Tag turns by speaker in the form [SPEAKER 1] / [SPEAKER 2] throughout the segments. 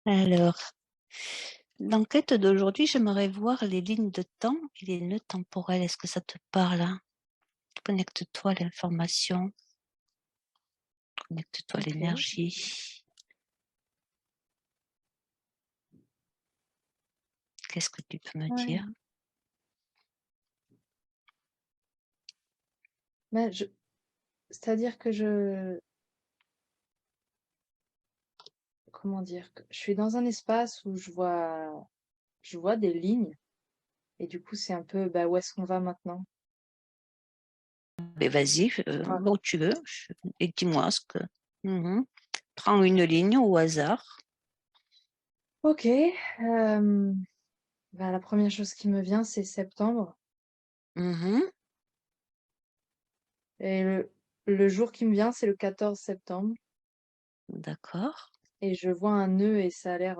[SPEAKER 1] Alors, l'enquête d'aujourd'hui, j'aimerais voir les lignes de temps et les nœuds temporels. Est-ce que ça te parle, hein? Connecte-toi à l'information, connecte-toi à
[SPEAKER 2] OK.
[SPEAKER 1] l'énergie. Qu'est-ce que tu peux me dire?
[SPEAKER 2] Ouais. Bah, c'est-à-dire que comment dire? Que je suis dans un espace où je vois des lignes et du coup, c'est un peu, bah, où est-ce qu'on va maintenant?
[SPEAKER 1] Ben vas-y,
[SPEAKER 2] Ah,
[SPEAKER 1] où tu veux, et dis-moi ce que. Mhm. Prends une ligne au hasard.
[SPEAKER 2] OK, bah, la première chose qui me vient, c'est septembre
[SPEAKER 1] Mhm.
[SPEAKER 2] et le jour qui me vient, c'est le 14 septembre
[SPEAKER 1] D'accord.
[SPEAKER 2] et je vois un nœud et ça a l'air,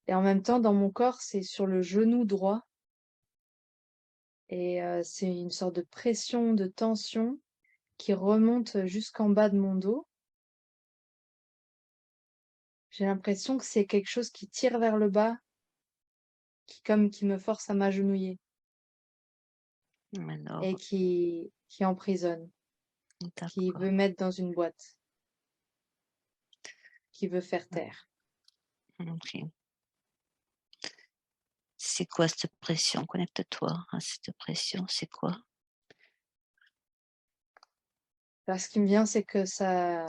[SPEAKER 2] et en même temps, dans mon corps, c'est sur le genou droit et c'est une sorte de pression, de tension qui remonte jusqu'en bas de mon dos. J'ai l'impression que c'est quelque chose qui tire vers le bas, qui me force à m'agenouiller et
[SPEAKER 1] Alors,
[SPEAKER 2] qui emprisonne, qui
[SPEAKER 1] d'accord.
[SPEAKER 2] veut mettre dans une boîte, qui veut faire taire.
[SPEAKER 1] Ok. C'est quoi cette pression? Connecte-toi à cette pression, c'est quoi?
[SPEAKER 2] Là, ce qui me vient, c'est que ça,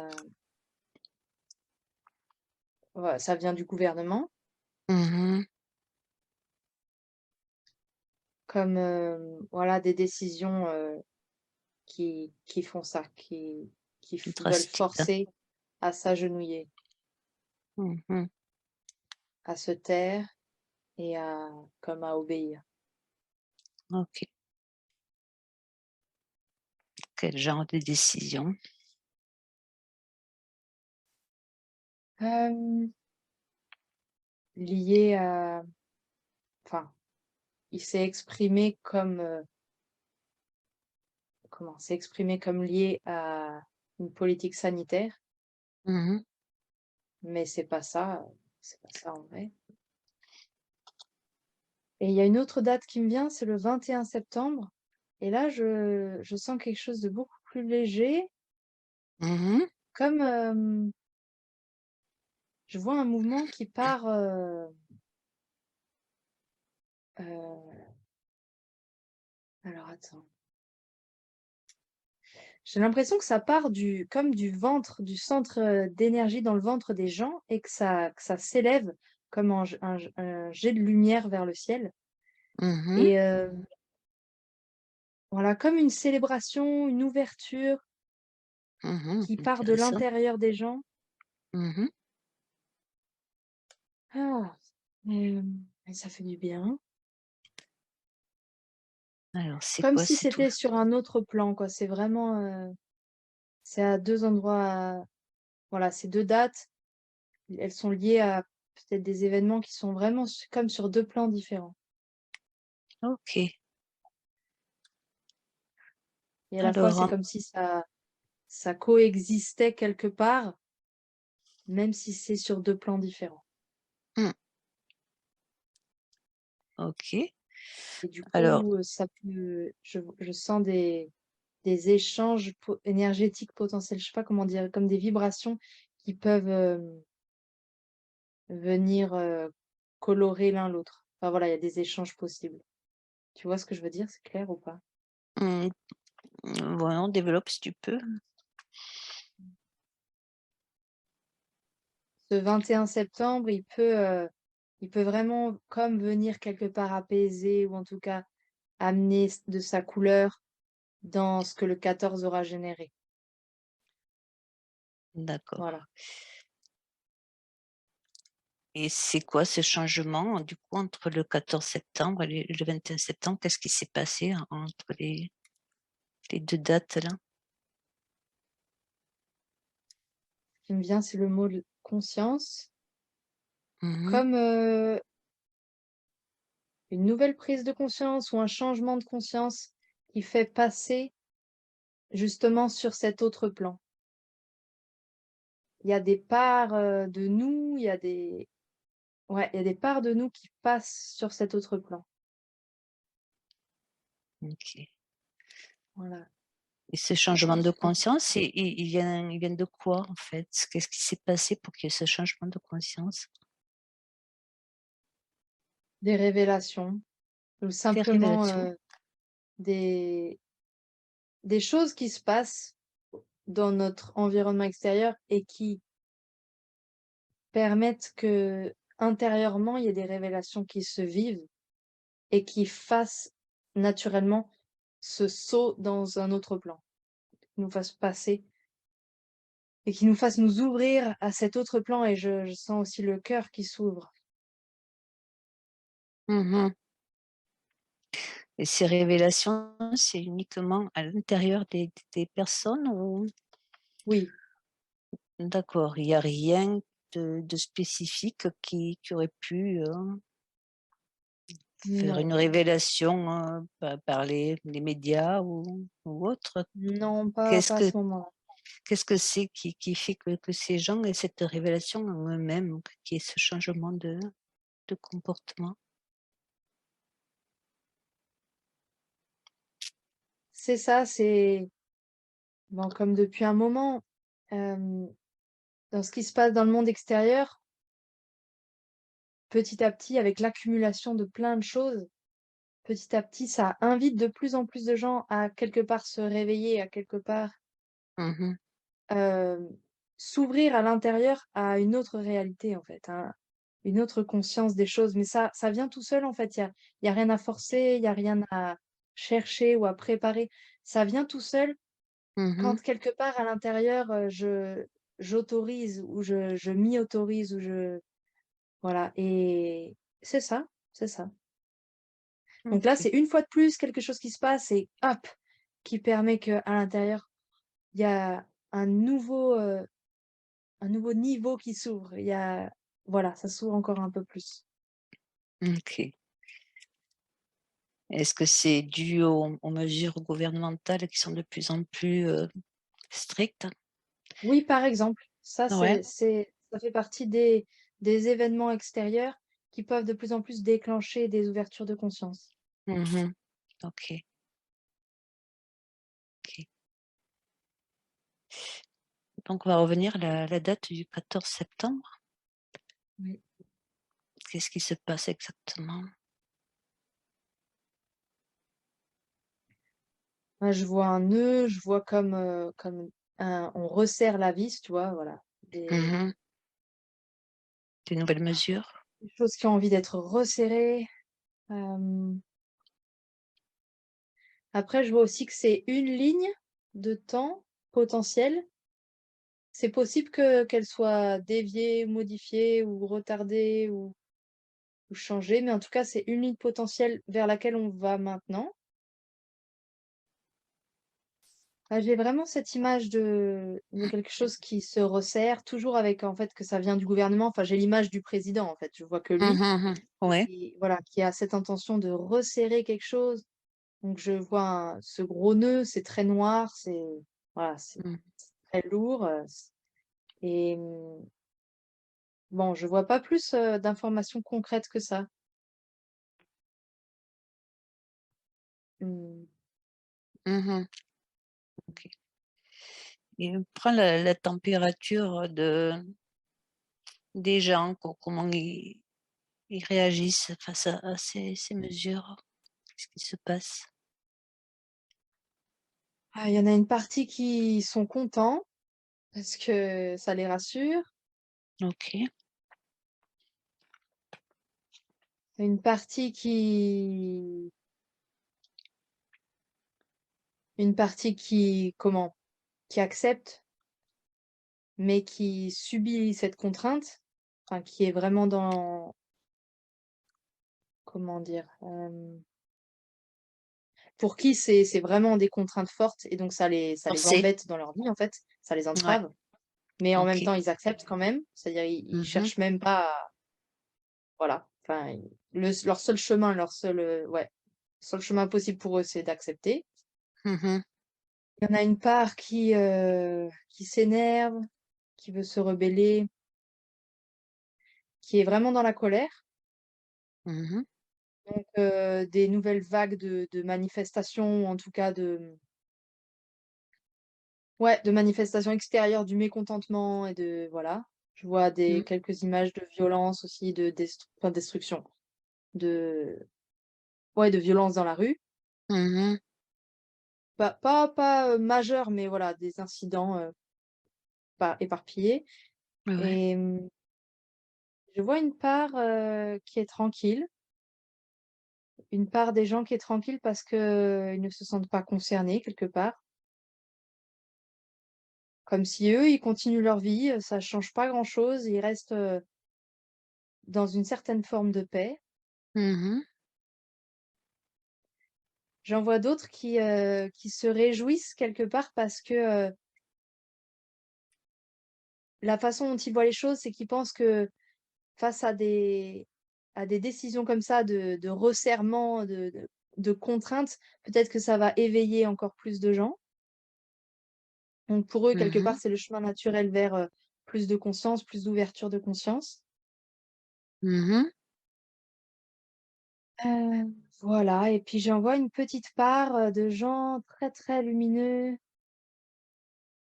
[SPEAKER 2] voilà, ça vient du gouvernement,
[SPEAKER 1] Mhm.
[SPEAKER 2] comme voilà, des décisions qui font ça, veulent
[SPEAKER 1] Drastique.
[SPEAKER 2] forcer à s'agenouiller,
[SPEAKER 1] Mhm.
[SPEAKER 2] à se taire et à obéir.
[SPEAKER 1] Ok. Quel genre de décision?
[SPEAKER 2] Euh, Lié à, enfin, il s'est exprimé comme comment? C'est exprimé comme lié à une politique sanitaire,
[SPEAKER 1] Mmh.
[SPEAKER 2] mais c'est pas ça en vrai. Et il y a une autre date qui me vient, c'est le 21 septembre et là je sens quelque chose de beaucoup plus léger,
[SPEAKER 1] Mmh.
[SPEAKER 2] comme, je vois un mouvement qui part, heu, alors attends, j'ai l'impression que ça part du ventre, du centre, d'énergie dans le ventre des gens et que ça s'élève comme un jet de lumière vers le ciel
[SPEAKER 1] Mmh.
[SPEAKER 2] et voilà, comme une célébration, une ouverture
[SPEAKER 1] Mmh.
[SPEAKER 2] qui part de
[SPEAKER 1] Intéressant.
[SPEAKER 2] l'intérieur des gens.
[SPEAKER 1] Mmh.
[SPEAKER 2] Ah! Et ça fait du bien.
[SPEAKER 1] Alors c'est
[SPEAKER 2] Comme
[SPEAKER 1] quoi?
[SPEAKER 2] si
[SPEAKER 1] C'est tout.
[SPEAKER 2] c'était sur un autre plan, quoi. C'est vraiment, c'est à 2 endroits, voilà, ces 2 dates, elles sont liées à peut-être des événements qui sont vraiment comme sur 2 plans différents.
[SPEAKER 1] OK.
[SPEAKER 2] Et à la fois,
[SPEAKER 1] Alors
[SPEAKER 2] c'est comme si ça coexistait quelque part, même si c'est sur 2 plans différents.
[SPEAKER 1] mmh, OK.
[SPEAKER 2] Et du
[SPEAKER 1] Alors
[SPEAKER 2] coup, ça peut je sens des échanges énergétiques potentiels, je sais pas comment dire, comme des vibrations qui peuvent venir colorer l'un l'autre. Enfin voilà, il y a des échanges possibles. Tu vois ce que je veux dire? C'est clair ou pas?
[SPEAKER 1] mmh, voyons, développe si tu peux.
[SPEAKER 2] Ce 21 septembre, il peut vraiment comme venir quelque part apaiser ou en tout cas amener de sa couleur dans ce que le 14 aura généré.
[SPEAKER 1] D'accord.
[SPEAKER 2] Voilà.
[SPEAKER 1] Et c'est quoi ce changement, du coup, entre le 14 septembre et le 21 septembre? Qu'est-ce qui s'est passé entre les 2 dates là?
[SPEAKER 2] Ce qui me vient, c'est le mot de conscience,
[SPEAKER 1] Mmh.
[SPEAKER 2] comme une nouvelle prise de conscience ou un changement de conscience qui fait passer justement sur cet autre plan. il y a des parts, de nous, il y a des parts de nous qui passent sur cet autre plan.
[SPEAKER 1] OK.
[SPEAKER 2] Voilà.
[SPEAKER 1] Et ce changement de
[SPEAKER 2] En
[SPEAKER 1] conscience, il vient de quoi, en fait? Qu'est-ce qui s'est passé pour qu'il y ait ce changement de conscience?
[SPEAKER 2] Des révélations ou
[SPEAKER 1] Des
[SPEAKER 2] simplement,
[SPEAKER 1] révélations?
[SPEAKER 2] des choses qui se passent dans notre environnement extérieur et qui permettent que intérieurement il y ait des révélations qui se vivent et qui fassent naturellement ce saut dans un autre plan, qui nous fassent passer et qui nous fassent nous ouvrir à cet autre plan et je sens aussi le cœur qui s'ouvre.
[SPEAKER 1] Mmh. Et ces révélations, c'est uniquement à l'intérieur des personnes ou
[SPEAKER 2] Oui,
[SPEAKER 1] d'accord, il y a rien de spécifique qui aurait pu, faire
[SPEAKER 2] non,
[SPEAKER 1] une révélation, par les médias ou autre?
[SPEAKER 2] non, pas
[SPEAKER 1] Qu'est-ce
[SPEAKER 2] pas à
[SPEAKER 1] que
[SPEAKER 2] ce moment-là.
[SPEAKER 1] qu'est-ce que c'est qui fait que ces gens aient cette révélation en eux-mêmes, qu'il y ait ce changement de comportement?
[SPEAKER 2] C'est ça, c'est bon, comme depuis un moment, dans ce qui se passe dans le monde extérieur, petit à petit, avec l'accumulation de plein de choses, petit à petit, ça invite de plus en plus de gens à quelque part se réveiller, à quelque part,
[SPEAKER 1] Mmh.
[SPEAKER 2] hem, s'ouvrir à l'intérieur à une autre réalité, en fait, à une autre conscience des choses. Mais ça vient tout seul, en fait. Il y a rien à forcer, il y a rien à chercher ou à préparer. Ça vient tout seul
[SPEAKER 1] Mmh.
[SPEAKER 2] quand quelque part à l'intérieur, j'autorise ou je m'y autorise ou je voilà et c'est ça, c'est ça. Donc là,
[SPEAKER 1] OK.
[SPEAKER 2] c'est une fois de plus quelque chose qui se passe et hop, qui permet qu'à l'intérieur, il y a un nouveau niveau qui s'ouvre. Il y a voilà, ça s'ouvre encore un peu plus.
[SPEAKER 1] OK. Est-ce que c'est dû aux mesures gouvernementales qui sont de plus en plus, strictes?
[SPEAKER 2] Oui, par exemple, ça
[SPEAKER 1] Ouais.
[SPEAKER 2] ça fait partie des événements extérieurs qui peuvent de plus en plus déclencher des ouvertures de conscience.
[SPEAKER 1] Mmh. OK, OK. Donc on va revenir à la date du 14 septembre.
[SPEAKER 2] Oui.
[SPEAKER 1] Qu'est-ce qui se passe exactement?
[SPEAKER 2] Moi, je vois un nœud, je vois comme un on resserre la vis, tu vois? Voilà,
[SPEAKER 1] Mmh. Des nouvelles mesures?
[SPEAKER 2] des choses qui ont envie d'être resserrées. Hem, Après, je vois aussi que c'est une ligne de temps potentielle. C'est possible qu'elle soit déviée, modifiée ou retardée ou changée, mais en tout cas, c'est une ligne potentielle vers laquelle on va maintenant. J'ai vraiment cette image de quelque chose qui se resserre, toujours avec, en fait, que ça vient du gouvernement. Enfin, j'ai l'image du président, en fait. Je vois que
[SPEAKER 1] Mmh
[SPEAKER 2] lui,
[SPEAKER 1] mh. Ouais.
[SPEAKER 2] voilà, qui a cette intention de resserrer quelque chose. Donc je vois ce gros nœud, c'est très noir, c'est voilà, c'est
[SPEAKER 1] Mmh.
[SPEAKER 2] très lourd, et bon, je vois pas plus, d'informations concrètes que ça. Mmh.
[SPEAKER 1] Mmh. OK. Et prends la température des gens, comment ils réagissent face à ces mesures? Qu'est-ce qui se passe?
[SPEAKER 2] Ah, il y en a une partie qui sont contents parce que ça les rassure,
[SPEAKER 1] OK.
[SPEAKER 2] une partie comment? Qui accepte, mais qui subit cette contrainte, enfin qui est vraiment dans comment dire? Pour qui c'est vraiment des contraintes fortes et donc ça les
[SPEAKER 1] Forcé?
[SPEAKER 2] embête dans leur vie, en fait, ça les
[SPEAKER 1] Ouais.
[SPEAKER 2] entrave, mais en même
[SPEAKER 1] OK.
[SPEAKER 2] temps, ils acceptent quand même. C'est-à-dire ils
[SPEAKER 1] Mmh.
[SPEAKER 2] cherchent même pas à voilà, enfin, leur seul chemin, leur seul, ouais, seul chemin possible pour eux, c'est d'accepter.
[SPEAKER 1] Mmh.
[SPEAKER 2] Il y en a une part qui s'énerve, qui veut se rebeller, qui est vraiment dans la colère.
[SPEAKER 1] Mmh.
[SPEAKER 2] Donc des nouvelles vagues de manifestations ou en tout cas de ouais, de manifestations extérieures du mécontentement et de voilà. Je vois
[SPEAKER 1] Mmh.
[SPEAKER 2] quelques images de violence aussi, de destruction, de ouais, de violence dans la rue.
[SPEAKER 1] Mmh.
[SPEAKER 2] Pas, majeurs, mais voilà, des incidents, pas éparpillés
[SPEAKER 1] Ouais.
[SPEAKER 2] et je vois une part, qui est tranquille, une part des gens qui est tranquille parce que ils ne se sentent pas concernés quelque part. Comme si eux, ils continuent leur vie, ça change pas grand-chose, ils restent, dans une certaine forme de paix.
[SPEAKER 1] Mmh.
[SPEAKER 2] J'en vois d'autres qui se réjouissent quelque part parce que, la façon dont ils voient les choses, c'est qu'ils pensent que face à des décisions comme ça de resserrement, de contraintes, peut-être que ça va éveiller encore plus de gens. Donc pour eux, quelque part,
[SPEAKER 1] Mmh.
[SPEAKER 2] c'est le chemin naturel vers, plus de conscience, plus d'ouverture de conscience.
[SPEAKER 1] Mmh.
[SPEAKER 2] Voilà et puis j'en vois une petite part, de gens très, très lumineux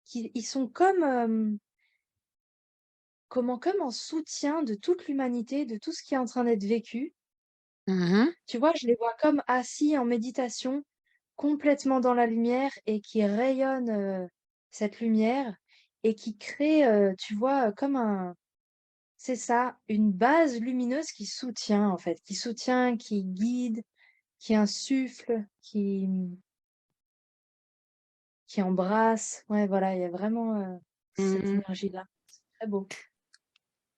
[SPEAKER 2] qui ils sont comme, comme en soutien de toute l'humanité, de tout ce qui est en train d'être vécu.
[SPEAKER 1] Mmh.
[SPEAKER 2] Tu vois, je les vois comme assis en méditation, complètement dans la lumière et qui rayonnent, cette lumière et qui créent, tu vois, comme un c'est ça, une base lumineuse qui soutient, en fait, qui soutient, qui guide, qui insuffle, qui embrasse. Ouais, voilà, il y a vraiment, cette
[SPEAKER 1] Mmh.
[SPEAKER 2] énergie-là. C'est très beau.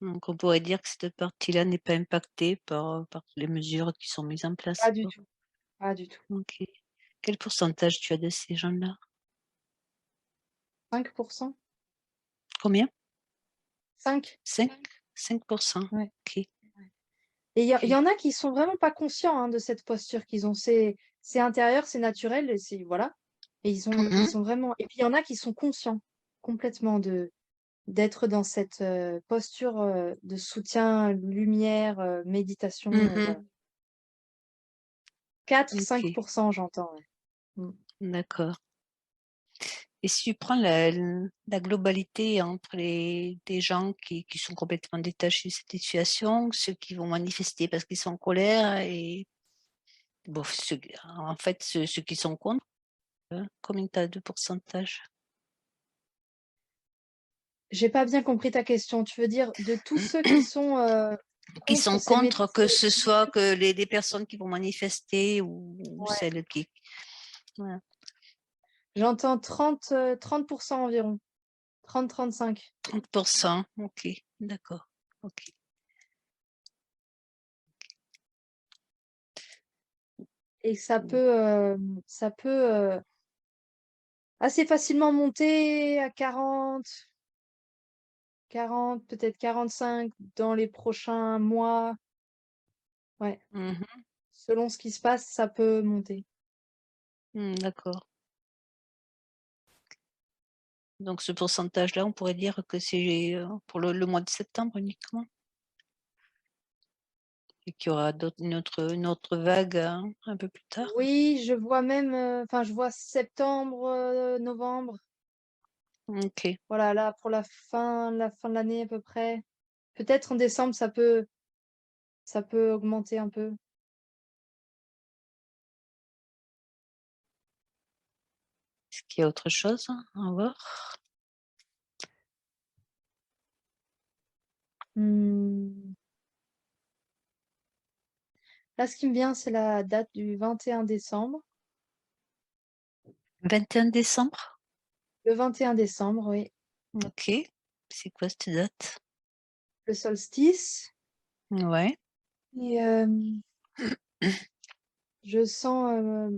[SPEAKER 1] Donc on pourrait dire que cette partie-là n'est pas impactée par les mesures qui sont mises en
[SPEAKER 2] Pas
[SPEAKER 1] place,
[SPEAKER 2] du
[SPEAKER 1] quoi.
[SPEAKER 2] tout, pas du tout.
[SPEAKER 1] OK. Quel pourcentage tu as de ces gens-là?
[SPEAKER 2] 5.
[SPEAKER 1] Combien?
[SPEAKER 2] 5.
[SPEAKER 1] 5? 5%.
[SPEAKER 2] Ouais.
[SPEAKER 1] OK,
[SPEAKER 2] Et il y
[SPEAKER 1] OK.
[SPEAKER 2] en a qui sont vraiment pas conscients, hein, de cette posture qu'ils ont. C'est intérieur, c'est naturel et c'est voilà. Et ils
[SPEAKER 1] Mmh.
[SPEAKER 2] sont vraiment et puis il y en a qui sont conscients complètement de d'être dans cette, posture, de soutien, lumière, méditation, voilà.
[SPEAKER 1] Mmh.
[SPEAKER 2] 4-5
[SPEAKER 1] OK,
[SPEAKER 2] j'entends, ouais. Mmh.
[SPEAKER 1] d'accord. Et si tu prends la globalité entre les des gens qui sont complètement détachés de cette situation, ceux qui vont manifester parce qu'ils sont en colère et bon, en fait, ceux qui sont contre, combien tu as de pourcentage?
[SPEAKER 2] J'ai pas bien compris ta question. Tu veux dire de tous ceux qui sont,
[SPEAKER 1] Qui
[SPEAKER 2] contre
[SPEAKER 1] sont
[SPEAKER 2] ces
[SPEAKER 1] contre, que ce
[SPEAKER 2] ces
[SPEAKER 1] soit
[SPEAKER 2] mesures?
[SPEAKER 1] que les personnes qui vont manifester ou
[SPEAKER 2] Ouais.
[SPEAKER 1] celles qui voilà,
[SPEAKER 2] J'entends 30 environ. 30-35
[SPEAKER 1] 30. OK, d'accord, OK.
[SPEAKER 2] et
[SPEAKER 1] Mmh.
[SPEAKER 2] ça peut, assez facilement monter à 40, peut-être 45 dans les prochains mois. Ouais,
[SPEAKER 1] Mmh.
[SPEAKER 2] selon ce qui se passe, ça peut monter.
[SPEAKER 1] Mmh, d'accord. Donc ce pourcentage-là, on pourrait dire que c'est, pour le mois de septembre uniquement? Et qu'il y aura une autre vague, un peu plus tard?
[SPEAKER 2] Oui, je vois même, enfin, je vois septembre, novembre.
[SPEAKER 1] OK.
[SPEAKER 2] Voilà, là, pour la fin de l'année à peu près. Peut-être en décembre, ça peut augmenter un peu.
[SPEAKER 1] Est-ce qu'il y a autre chose à voir?
[SPEAKER 2] Mmh, là, ce qui me vient, c'est la date du 21 décembre.
[SPEAKER 1] 21 décembre?
[SPEAKER 2] Le 21 décembre, oui,
[SPEAKER 1] OK. C'est quoi cette date?
[SPEAKER 2] le solstice
[SPEAKER 1] Ouais.
[SPEAKER 2] et je sens,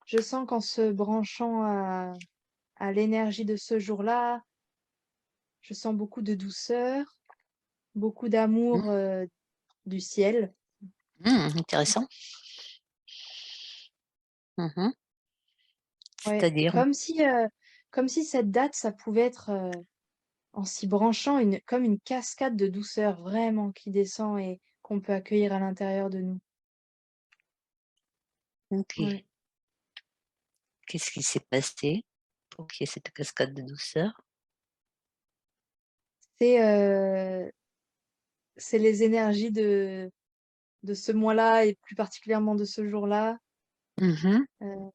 [SPEAKER 2] je sens qu'en se branchant à l'énergie de ce jour-là, je sens beaucoup de douceur, beaucoup d'amour,
[SPEAKER 1] Mmh.
[SPEAKER 2] du ciel.
[SPEAKER 1] Mmh, intéressant. Mmh.
[SPEAKER 2] Ouais,
[SPEAKER 1] C'est-à-dire?
[SPEAKER 2] comme si cette date, ça pouvait être, en s'y branchant comme une cascade de douceur vraiment qui descend et qu'on peut accueillir à l'intérieur de nous.
[SPEAKER 1] OK.
[SPEAKER 2] Ouais.
[SPEAKER 1] Qu'est-ce qui s'est passé pour qu'il y ait cette cascade de douceur?
[SPEAKER 2] C'est, c'est les énergies de ce mois-là et plus particulièrement de ce jour-là.
[SPEAKER 1] Mmh.
[SPEAKER 2] Heu,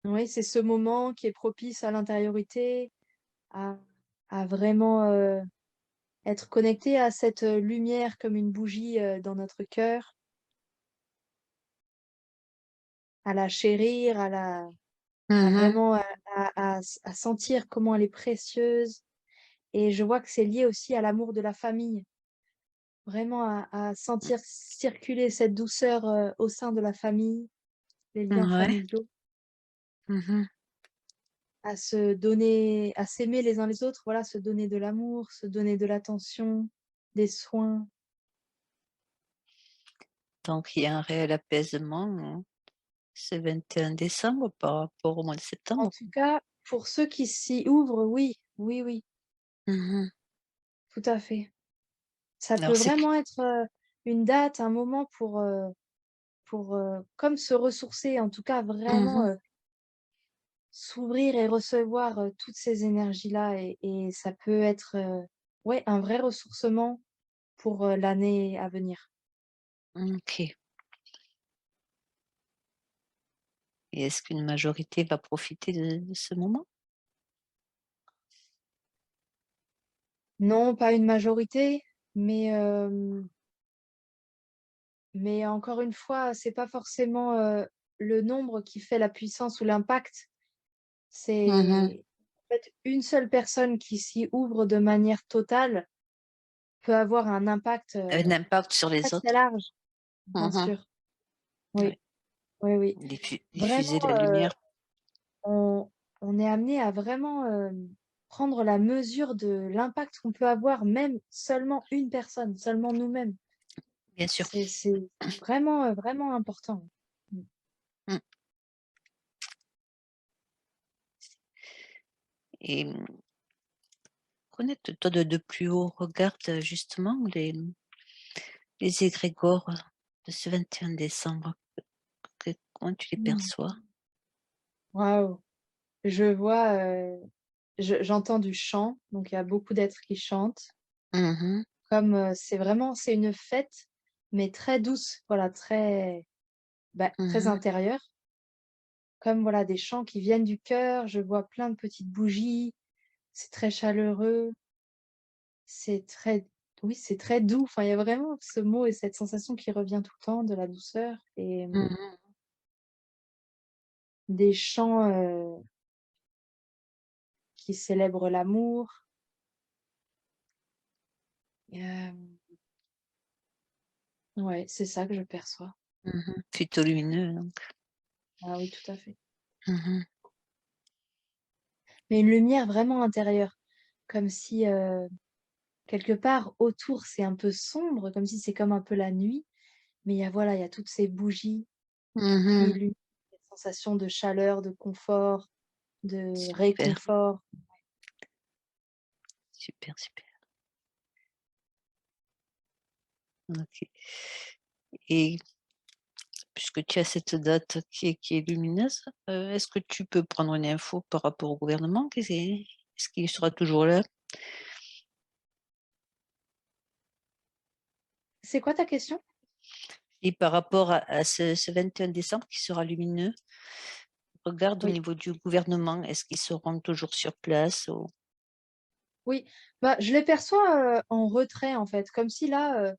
[SPEAKER 2] oui, c'est ce moment qui est propice à l'intériorité, à vraiment, être connecté à cette, lumière comme une bougie, dans notre cœur, à la chérir, à
[SPEAKER 1] Mmh.
[SPEAKER 2] vraiment à sentir comment elle est précieuse et je vois que c'est lié aussi à l'amour de la famille. Vraiment à sentir circuler cette douceur, au sein de la famille, les liens
[SPEAKER 1] Ouais.
[SPEAKER 2] familiaux,
[SPEAKER 1] Mmh.
[SPEAKER 2] à se donner à s'aimer les uns les autres, voilà, se donner de l'amour, se donner de l'attention, des soins.
[SPEAKER 1] Donc il y a un réel apaisement, ce 21 décembre par rapport au mois de
[SPEAKER 2] En
[SPEAKER 1] septembre?
[SPEAKER 2] tout cas, pour ceux qui s'y ouvrent, oui, oui, oui,
[SPEAKER 1] Mmh.
[SPEAKER 2] tout à fait. Ça peut
[SPEAKER 1] Alors c'est plus
[SPEAKER 2] vraiment être, une date, un moment pour, comme se ressourcer, en tout cas vraiment,
[SPEAKER 1] mmh.
[SPEAKER 2] s'ouvrir et recevoir, toutes ces énergies-là et ça peut être, ouais, un vrai ressourcement pour, l'année à venir.
[SPEAKER 1] OK, et est-ce qu'une majorité va profiter de ce moment?
[SPEAKER 2] Non, pas une majorité, mais encore une fois, c'est pas forcément, le nombre qui fait la puissance ou l'impact.
[SPEAKER 1] Mmh.
[SPEAKER 2] C'est en fait une seule personne qui s'y ouvre de manière totale peut avoir un impact,
[SPEAKER 1] Un impact sur
[SPEAKER 2] très,
[SPEAKER 1] les
[SPEAKER 2] très
[SPEAKER 1] autres?
[SPEAKER 2] large, bien
[SPEAKER 1] Mmh.
[SPEAKER 2] sûr. Oui,
[SPEAKER 1] Ouais,
[SPEAKER 2] oui, oui.
[SPEAKER 1] diffuser
[SPEAKER 2] Vraiment,
[SPEAKER 1] la lumière.
[SPEAKER 2] on est amené à vraiment, prendre la mesure de l'impact qu'on peut avoir, même seulement une personne, seulement nous-mêmes.
[SPEAKER 1] Bien sûr.
[SPEAKER 2] C'est vraiment, vraiment important. Mmh.
[SPEAKER 1] Mmh. Et connecte-toi de plus haut, regarde, justement les égrégores de ce 21 décembre. Comment tu les
[SPEAKER 2] Mmh.
[SPEAKER 1] perçois?
[SPEAKER 2] Waouh! Je vois, j'entends du chant, donc il y a beaucoup d'êtres qui chantent.
[SPEAKER 1] Mmh.
[SPEAKER 2] Comme, c'est une fête, mais très douce, voilà, très, bah, très
[SPEAKER 1] Mmh.
[SPEAKER 2] intérieure. Comme, voilà, des chants qui viennent du cœur, je vois plein de petites bougies, c'est très chaleureux, c'est très oui, c'est très doux. Enfin, il y a vraiment ce mot et cette sensation qui revient tout le temps de la douceur et
[SPEAKER 1] Mmh.
[SPEAKER 2] des chants, qui célèbrent l'amour. Hem, ouais, c'est ça que je perçois.
[SPEAKER 1] Mmh. Plutôt lumineux donc.
[SPEAKER 2] Ah oui, tout à fait.
[SPEAKER 1] Mmh.
[SPEAKER 2] Mais une lumière vraiment intérieure, comme si, quelque part autour c'est un peu sombre, comme si c'est comme un peu la nuit, mais il y a voilà, il y a toutes ces bougies qui
[SPEAKER 1] Mmh.
[SPEAKER 2] illuminent cette sensation de chaleur, de confort, de
[SPEAKER 1] Super,
[SPEAKER 2] réconfort.
[SPEAKER 1] super, super. OK, et puisque tu as cette date qui est lumineuse, est-ce que tu peux prendre une info par rapport au gouvernement? Est-ce qu'il sera toujours là?
[SPEAKER 2] C'est quoi ta question?
[SPEAKER 1] Et par rapport à ce 21 décembre qui sera lumineux, regarde au
[SPEAKER 2] Oui,
[SPEAKER 1] niveau du gouvernement, est-ce qu'ils seront toujours sur place ou
[SPEAKER 2] oui, bah, je les perçois, en retrait en fait, comme si là,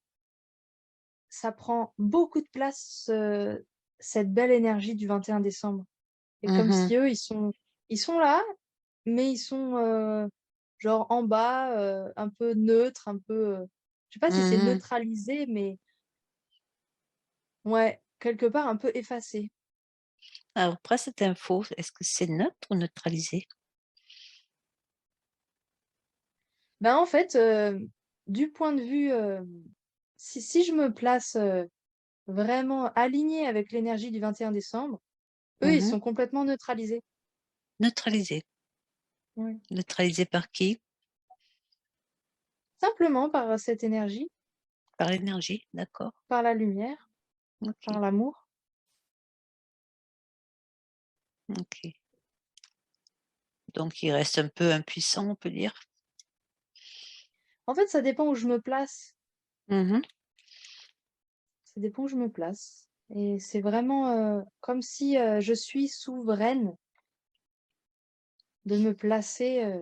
[SPEAKER 2] ça prend beaucoup de place, cette belle énergie du 21 décembre et comme
[SPEAKER 1] mmh.
[SPEAKER 2] si eux, ils sont là, mais ils sont, genre en bas, un peu neutres, un peu, je sais pas si c'est
[SPEAKER 1] Mmh.
[SPEAKER 2] neutralisé, mais ouais, quelque part un peu effacé.
[SPEAKER 1] Alors après cette info, est-ce que c'est neutre ou neutralisé?
[SPEAKER 2] Ben, en fait, du point de vue, si je me place, vraiment alignée avec l'énergie du 21 décembre, eux, ils
[SPEAKER 1] Mmh.
[SPEAKER 2] sont complètement neutralisés.
[SPEAKER 1] Neutralisé.
[SPEAKER 2] Ouais.
[SPEAKER 1] Neutralisé par qui?
[SPEAKER 2] Simplement par cette énergie,
[SPEAKER 1] Par l'énergie, d'accord.
[SPEAKER 2] par la lumière, par
[SPEAKER 1] OK,
[SPEAKER 2] l'amour.
[SPEAKER 1] OK. Donc il reste un peu impuissant, on peut dire?
[SPEAKER 2] En fait, ça dépend où je me place.
[SPEAKER 1] Mmh.
[SPEAKER 2] Ça dépend où je me place et c'est vraiment, comme si, je suis souveraine de me placer,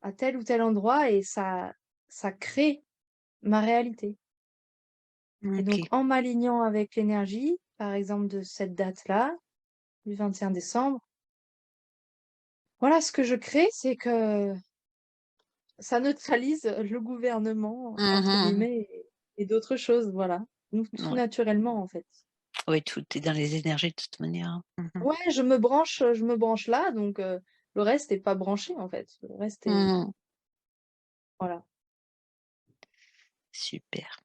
[SPEAKER 2] à tel ou tel endroit et ça crée ma réalité et donc
[SPEAKER 1] OK.
[SPEAKER 2] en m'alignant avec l'énergie, par exemple de cette date-là, du 21 décembre, voilà ce que je crée, c'est que ça neutralise le gouvernement entre
[SPEAKER 1] Mmh.
[SPEAKER 2] guillemets et d'autres choses, voilà. Donc tout
[SPEAKER 1] Ouais.
[SPEAKER 2] naturellement, en fait.
[SPEAKER 1] Oui, tout est dans les énergies de toute manière. Mmh.
[SPEAKER 2] Ouais, je me branche là, donc le reste est pas branché, en fait. Le reste est
[SPEAKER 1] Mmh.
[SPEAKER 2] voilà.
[SPEAKER 1] Super.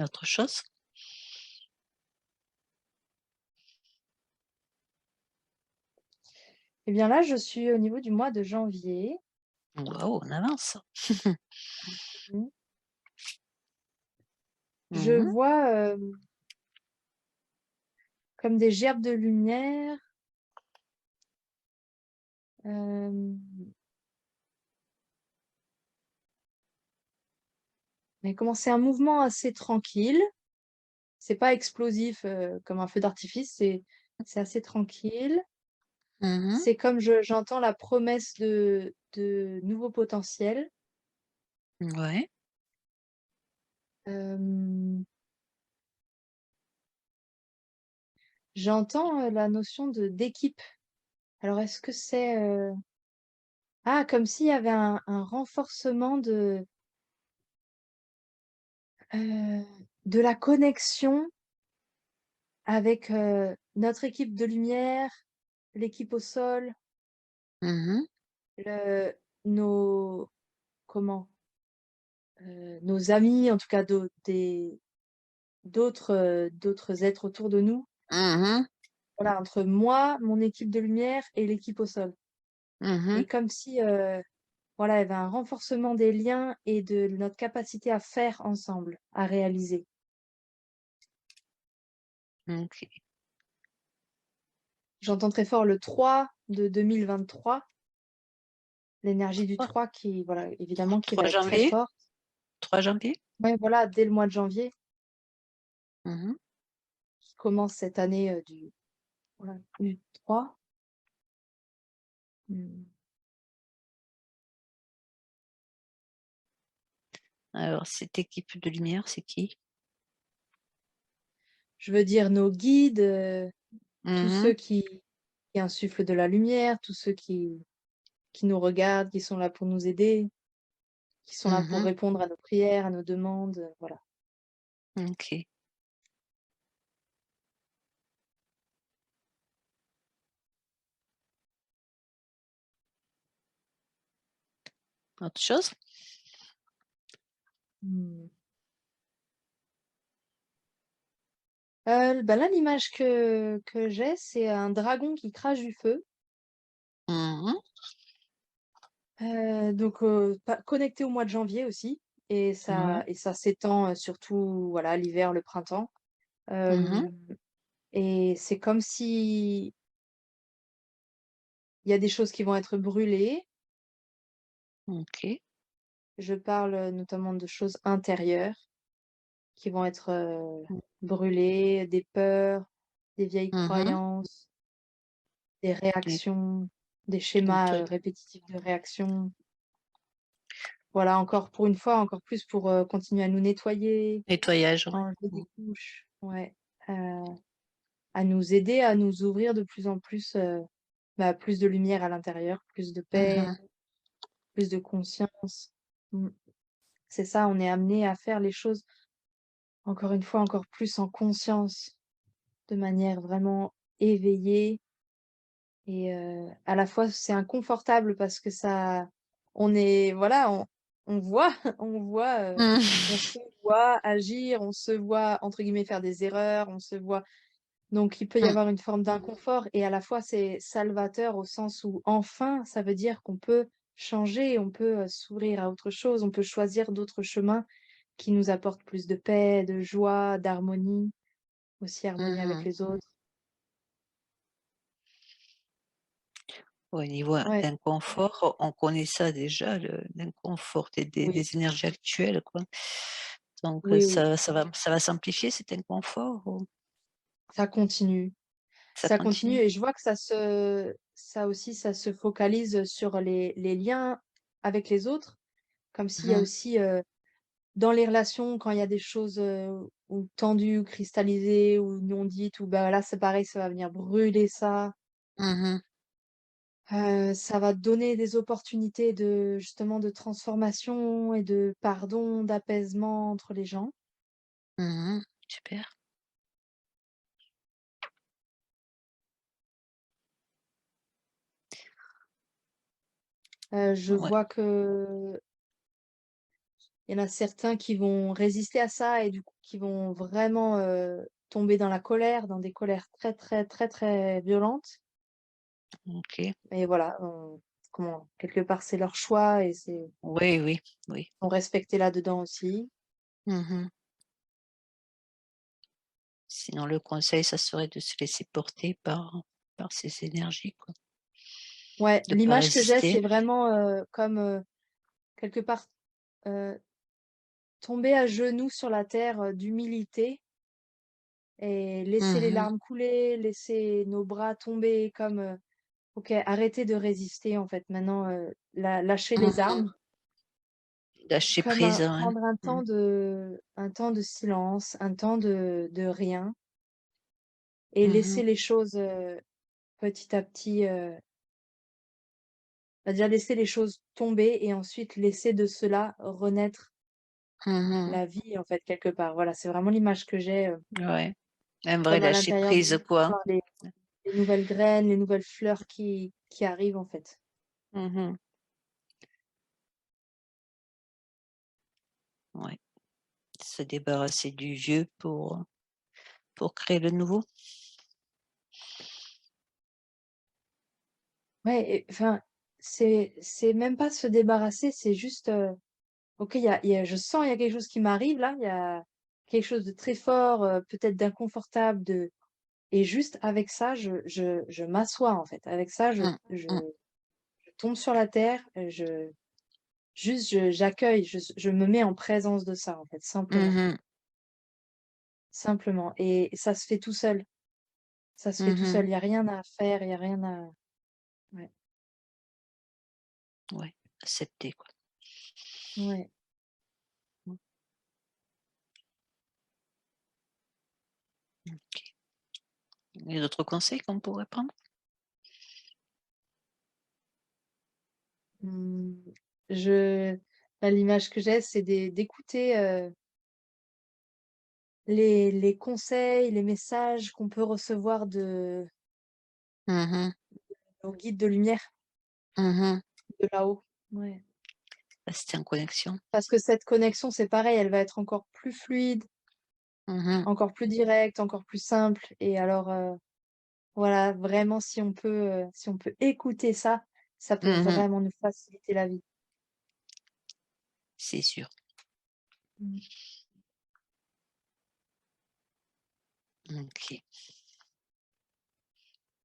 [SPEAKER 1] Autre chose?
[SPEAKER 2] Et bien là, je suis au niveau du mois de janvier.
[SPEAKER 1] Waouh, on avance.
[SPEAKER 2] Mmh. Je
[SPEAKER 1] Mmh.
[SPEAKER 2] vois, comme des gerbes de lumière, hem, mais comment c'est un mouvement assez tranquille. C'est pas explosif, comme un feu d'artifice, c'est assez tranquille.
[SPEAKER 1] Mmh.
[SPEAKER 2] C'est comme j'entends la promesse de nouveaux potentiels.
[SPEAKER 1] Ouais.
[SPEAKER 2] Hem, j'entends, la notion de d'équipe. Alors est-ce que c'est, comme s'il y avait un renforcement heu, de la connexion avec, notre équipe de lumière, l'équipe au sol,
[SPEAKER 1] Mmh.
[SPEAKER 2] le nos comment? Nos amis, en tout cas d'autres êtres autour de nous.
[SPEAKER 1] Mmh.
[SPEAKER 2] Voilà, entre moi, mon équipe de lumière et l'équipe au sol
[SPEAKER 1] Mmh.
[SPEAKER 2] et comme si, voilà, il y avait un renforcement des liens et de notre capacité à faire ensemble, à réaliser.
[SPEAKER 1] OK.
[SPEAKER 2] J'entends très fort le 3 de 2023, l'énergie du 3 qui, voilà, évidemment qui va
[SPEAKER 1] 3
[SPEAKER 2] être très
[SPEAKER 1] janvier?
[SPEAKER 2] forte.
[SPEAKER 1] 3 janvier?
[SPEAKER 2] Ouais, voilà, dès le mois de janvier,
[SPEAKER 1] Mmh.
[SPEAKER 2] qui commence cette année, du 3. Mmh.
[SPEAKER 1] Alors cette équipe de lumière, c'est qui?
[SPEAKER 2] Je veux dire nos guides, tous ceux
[SPEAKER 1] Mmh.
[SPEAKER 2] qui insufflent de la lumière, tous ceux qui nous regardent, qui sont là pour nous aider, qui sont là pour
[SPEAKER 1] Mmh.
[SPEAKER 2] répondre à nos prières, à nos demandes, voilà.
[SPEAKER 1] OK. Autre chose?
[SPEAKER 2] Mmh. Bah, là, l'image que j'ai, c'est un dragon qui crache du feu,
[SPEAKER 1] Mmh.
[SPEAKER 2] donc pas connecté au mois de janvier aussi
[SPEAKER 1] Ouais.
[SPEAKER 2] et ça s'étend, surtout, voilà, l'hiver, le printemps,
[SPEAKER 1] Mmh.
[SPEAKER 2] hem et c'est comme si il y a des choses qui vont être brûlées.
[SPEAKER 1] OK.
[SPEAKER 2] Je parle, notamment de choses intérieures qui vont être,
[SPEAKER 1] Mmh.
[SPEAKER 2] brûlées, des peurs, des vieilles
[SPEAKER 1] Mmh.
[SPEAKER 2] croyances, des
[SPEAKER 1] Et
[SPEAKER 2] réactions, des schémas,
[SPEAKER 1] nettoie
[SPEAKER 2] répétitifs de réactions. Voilà, encore pour une fois, encore plus pour, continuer à nous nettoyer,
[SPEAKER 1] nettoyage, ouais.
[SPEAKER 2] enlever
[SPEAKER 1] Mmh.
[SPEAKER 2] des couches, ouais, à nous aider à nous ouvrir de plus en plus, plus de lumière à l'intérieur, plus de paix,
[SPEAKER 1] Mmh.
[SPEAKER 2] plus de conscience. Mmh. C'est ça, on est amené à faire les choses, encore une fois, encore plus en conscience, de manière vraiment éveillée et à la fois c'est inconfortable parce que ça on est voilà, on voit on voit,
[SPEAKER 1] Mmh.
[SPEAKER 2] on se voit agir, on se voit entre guillemets «faire des erreurs», on se voit Donc il peut y
[SPEAKER 1] Mmh.
[SPEAKER 2] avoir une forme d'inconfort et à la fois c'est salvateur au sens où enfin, ça veut dire qu'on peut changer, on peut, s'ouvrir à autre chose, on peut choisir d'autres chemins qui nous apportent plus de paix, de joie, d'harmonie, aussi harmonie avec
[SPEAKER 1] Mmh.
[SPEAKER 2] les autres.
[SPEAKER 1] Au niveau
[SPEAKER 2] Ouais,
[SPEAKER 1] inconfort, on connaît ça déjà, l'inconfort
[SPEAKER 2] oui,
[SPEAKER 1] des énergies actuelles, quoi. Donc
[SPEAKER 2] oui, oui,
[SPEAKER 1] ça va s'amplifier cet inconfort ou
[SPEAKER 2] ça continue.
[SPEAKER 1] ça
[SPEAKER 2] Ça continue
[SPEAKER 1] continue?
[SPEAKER 2] et je vois que ça aussi, ça se focalise sur les liens avec les autres, comme s'il y a
[SPEAKER 1] Mmh.
[SPEAKER 2] aussi, dans les relations, quand il y a des choses, ou tendues ou cristallisées ou non dites ou bah, là, c'est pareil, ça va venir brûler ça.
[SPEAKER 1] Mmh.
[SPEAKER 2] Ça va donner des opportunités de justement de transformation et de pardon, d'apaisement entre les gens.
[SPEAKER 1] Mmh. Super.
[SPEAKER 2] Je
[SPEAKER 1] Ouais.
[SPEAKER 2] vois que il y en a certains qui vont résister à ça et du coup qui vont vraiment, tomber dans la colère, dans des colères très, très, très, très violentes
[SPEAKER 1] OK.
[SPEAKER 2] et voilà, comment quelque part, c'est leur choix et c'est
[SPEAKER 1] Oui, oui, oui.
[SPEAKER 2] sont respectés là-dedans aussi.
[SPEAKER 1] Mmh. Sinon le conseil, ça serait de se laisser porter par ces énergies, quoi.
[SPEAKER 2] Ouais,
[SPEAKER 1] De pas
[SPEAKER 2] l'image que j'ai,
[SPEAKER 1] résister.
[SPEAKER 2] c'est vraiment, comme, quelque part, heu, tomber à genoux sur la terre, d'humilité et laisser les
[SPEAKER 1] Mmh.
[SPEAKER 2] larmes couler, laisser nos bras tomber comme, OK, arrêter de résister en fait. Maintenant, lâcher les
[SPEAKER 1] Mmh.
[SPEAKER 2] armes,
[SPEAKER 1] Lâcher
[SPEAKER 2] comme
[SPEAKER 1] prise, ouais.
[SPEAKER 2] prendre
[SPEAKER 1] Mmh.
[SPEAKER 2] un temps de silence, un temps de rien et laisser
[SPEAKER 1] Mmh.
[SPEAKER 2] les choses, petit à petit, c'est-à-dire laisser les choses tomber et ensuite laisser de cela renaître
[SPEAKER 1] Mmh.
[SPEAKER 2] la vie en fait quelque part. Voilà, c'est vraiment l'image que j'ai,
[SPEAKER 1] Ouais, un vrai
[SPEAKER 2] comme à
[SPEAKER 1] lâcher
[SPEAKER 2] l'intérieur de
[SPEAKER 1] prise,
[SPEAKER 2] nous,
[SPEAKER 1] quoi.
[SPEAKER 2] voir les nouvelles graines, les nouvelles fleurs qui arrivent en fait.
[SPEAKER 1] Mmh. Ouais, se débarrasser du vieux pour créer le nouveau.
[SPEAKER 2] Ouais et enfin, c'est même pas se débarrasser, c'est juste, OK, je sens il y a quelque chose qui m'arrive là, il y a quelque chose de très fort, peut-être d'inconfortable, de et juste avec ça, je m'assois en fait. Avec ça,
[SPEAKER 1] Mmh. Mmh.
[SPEAKER 2] je tombe sur la terre, j'accueille, je me mets en présence de ça en fait, simplement.
[SPEAKER 1] Mmh.
[SPEAKER 2] Simplement et ça se fait tout seul. Ça se fait tout
[SPEAKER 1] Mmh.
[SPEAKER 2] seul, il y a rien à faire, il y a rien à ouais,
[SPEAKER 1] Ouais, accepter, quoi.
[SPEAKER 2] ouais.
[SPEAKER 1] Mmh. OK. Et d'autres conseils qu'on pourrait prendre?
[SPEAKER 2] Mmh, je Là, l'image que j'ai, c'est d'écouter, les conseils, les messages qu'on peut recevoir de
[SPEAKER 1] Mmh.
[SPEAKER 2] nos guides de lumière,
[SPEAKER 1] Mmh.
[SPEAKER 2] de là-haut. Ouais.
[SPEAKER 1] Rester en connexion.
[SPEAKER 2] Parce que cette connexion, c'est pareil, elle va être encore plus fluide,
[SPEAKER 1] Mmh.
[SPEAKER 2] encore plus directe, encore plus simple et alors, voilà, vraiment si on peut écouter ça, ça peut
[SPEAKER 1] Mmh.
[SPEAKER 2] vraiment nous faciliter la vie.
[SPEAKER 1] C'est sûr.
[SPEAKER 2] Mmh.
[SPEAKER 1] OK.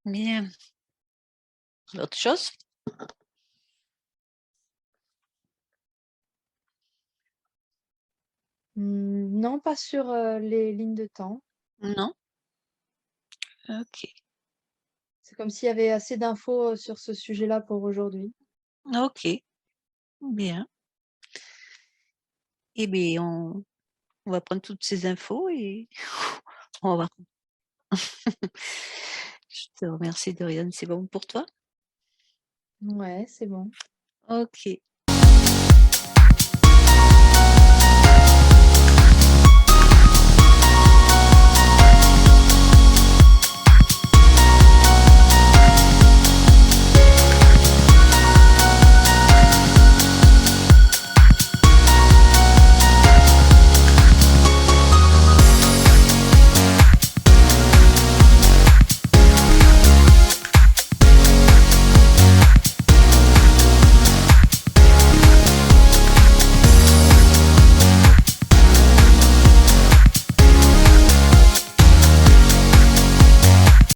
[SPEAKER 1] Bien. Autre chose?
[SPEAKER 2] Non, pas sur, les lignes de temps.
[SPEAKER 1] Non? OK.
[SPEAKER 2] C'est comme s'il y avait assez d'infos, sur ce sujet-là pour aujourd'hui.
[SPEAKER 1] OK, bien. Eh beh, on va prendre toutes ces infos et on va je te remercie Dorian, c'est bon pour toi?
[SPEAKER 2] Ouais, c'est bon.
[SPEAKER 1] OK.